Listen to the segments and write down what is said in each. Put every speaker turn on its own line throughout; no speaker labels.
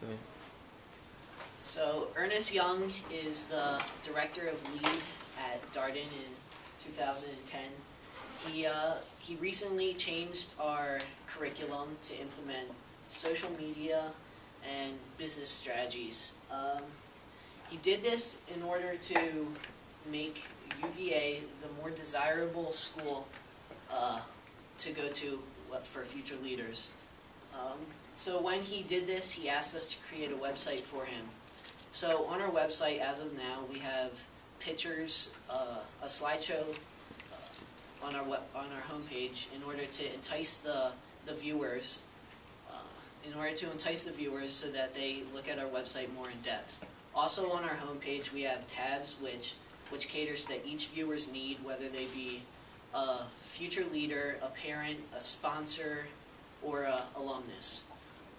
Okay.
So Ernest Young is the director of lead at Darden in 2010. He recently changed our curriculum to implement social media and business strategies. He did this in order to make UVA the more desirable school to go to for future leaders. So when he did this, he asked us to create a website for him. So on our website, as of now, we have pictures, a slideshow on our homepage in order to entice the viewers. So that they look at our website more in depth. Also on our homepage, we have tabs which caters to each viewer's need, whether they be a future leader, a parent, a sponsor, or a alumnus.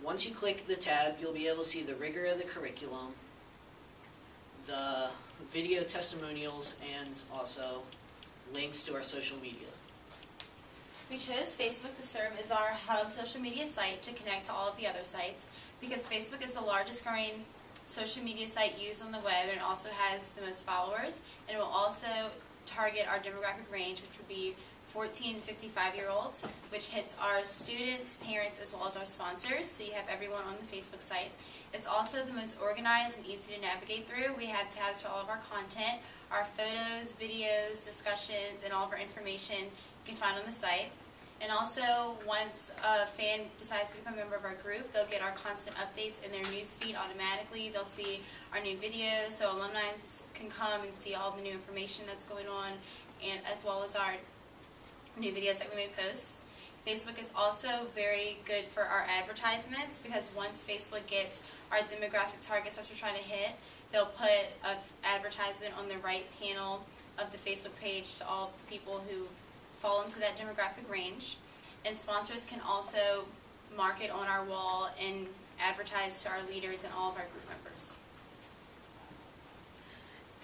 Once you click the tab, you'll be able to see the rigor of the curriculum, the video testimonials, and also links to our social media.
We chose Facebook to serve as our hub social media site to connect to all of the other sites because Facebook is the largest growing social media site used on the web and also has the most followers, and it will also target our demographic range, which would be 14 to 55-year-olds, which hits our students, parents, as well as our sponsors, so you have everyone on the Facebook site. It's also the most organized and easy to navigate through. We have tabs for all of our content, our photos, videos, discussions, and all of our information you can find on the site. And also, once a fan decides to become a member of our group, they'll get our constant updates in their news feed automatically. They'll see our new videos, so alumni can come and see all the new information that's going on, and as well as our new videos that we may post. Facebook is also very good for our advertisements because once Facebook gets our demographic targets that we're trying to hit, they'll put an advertisement on the right panel of the Facebook page to all the people who fall into that demographic range. And sponsors can also market on our wall and advertise to our leaders and all of our group members.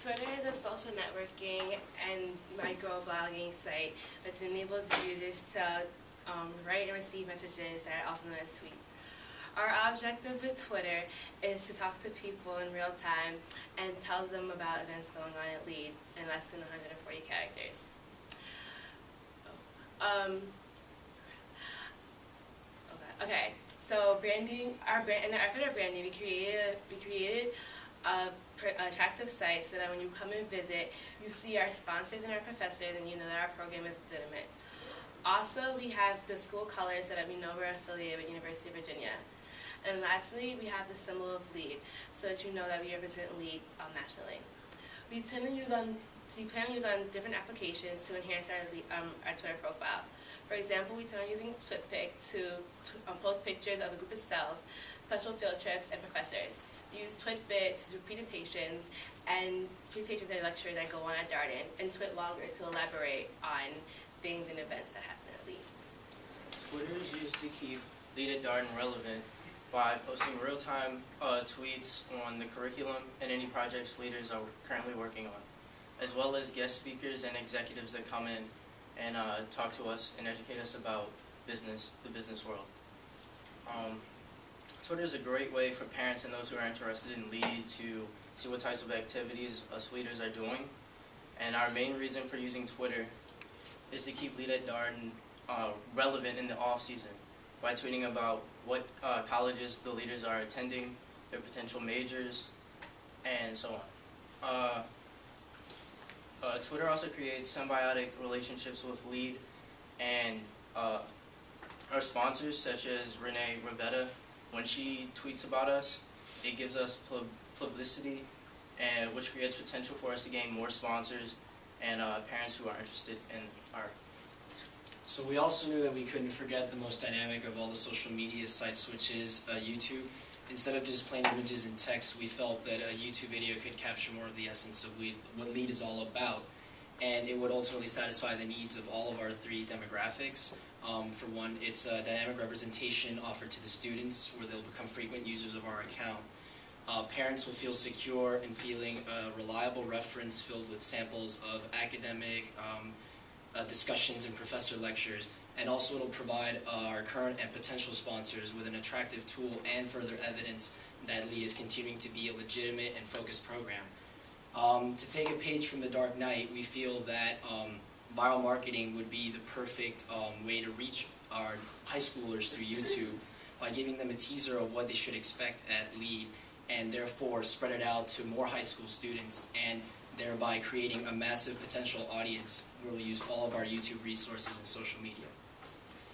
Twitter is a social networking and microblogging site which enables users to write and receive messages that are also known as tweets. Our objective with Twitter is to talk to people in real time and tell them about events going on at LEAD in less than 140 characters. Okay. So branding, in the effort of branding, we created a attractive site so that when you come and visit, you see our sponsors and our professors, and you know that our program is legitimate. Also, we have the school colors so that we know we're affiliated with University of Virginia. And lastly, we have the symbol of LEAD, so that you know that we represent LEAD nationally. We plan to use on different applications to enhance our Twitter profile. For example, we plan on using TwitPic to post pictures of the group itself, special field trips, and professors. We use TwitBit to do presentations and lectures that go on at Darden, and TwitLonger to elaborate on things and events that happen at LEAD.
Twitter is used to keep LEAD at Darden relevant by posting real-time tweets on the curriculum and any projects leaders are currently working on, as well as guest speakers and executives that come in and talk to us and educate us about the business world. Twitter is a great way for parents and those who are interested in LEAD to see what types of activities us leaders are doing. And our main reason for using Twitter is to keep LEAD at Darden relevant in the off-season by tweeting about what colleges the leaders are attending, their potential majors, and so on. Twitter also creates symbiotic relationships with LEAD and our sponsors, such as Renee Rivetta. When she tweets about us, it gives us publicity, and which creates potential for us to gain more sponsors and parents who are interested in our.
So we also knew that we couldn't forget the most dynamic of all the social media sites, which is YouTube. Instead of just plain images and text, we felt that a YouTube video could capture more of the essence of what LEAD is all about, and it would ultimately satisfy the needs of all of our three demographics. For one, it's a dynamic representation offered to the students where they'll become frequent users of our account. Parents will feel secure in feeling a reliable reference filled with samples of academic discussions and professor lectures, and also it'll provide our current and potential sponsors with an attractive tool and further evidence that LEAD is continuing to be a legitimate and focused program. To take a page from the Dark Knight, we feel that viral marketing would be the perfect way to reach our high schoolers through YouTube by giving them a teaser of what they should expect at LEAD, and therefore spread it out to more high school students, and thereby creating a massive potential audience where we use all of our YouTube resources and social media.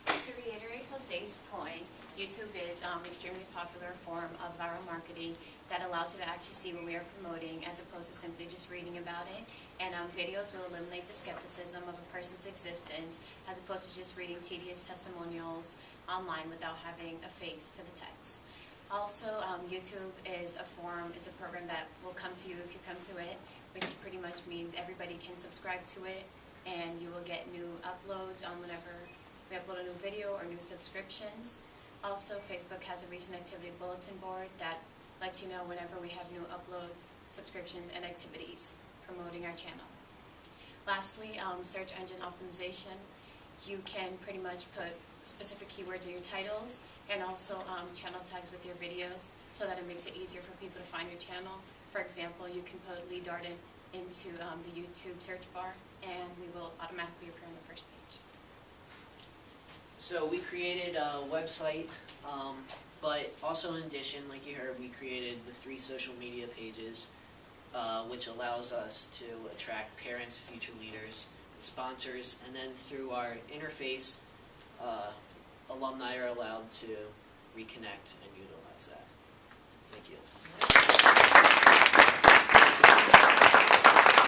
To reiterate Jose's point, YouTube is an extremely popular form of viral marketing that allows you to actually see what we are promoting as opposed to simply just reading about it. And videos will eliminate the skepticism of a person's existence as opposed to just reading tedious testimonials online without having a face to the text. Also, YouTube is a program that will come to you if you come to it, which pretty much means everybody can subscribe to it, and you will get new uploads on whenever we upload a new video or new subscriptions. Also, Facebook has a recent activity bulletin board that lets you know whenever we have new uploads, subscriptions, and activities promoting our channel. Lastly, search engine optimization. You can pretty much put specific keywords in your titles and also channel tags with your videos so that it makes it easier for people to find your channel. For example, you can put Lee Darden into the YouTube search bar and we will automatically appear on the first page.
So we created a website, but also in addition, like you heard, we created the 3 social media pages, which allows us to attract parents, future leaders, sponsors, and then through our interface, alumni are allowed to reconnect and utilize that.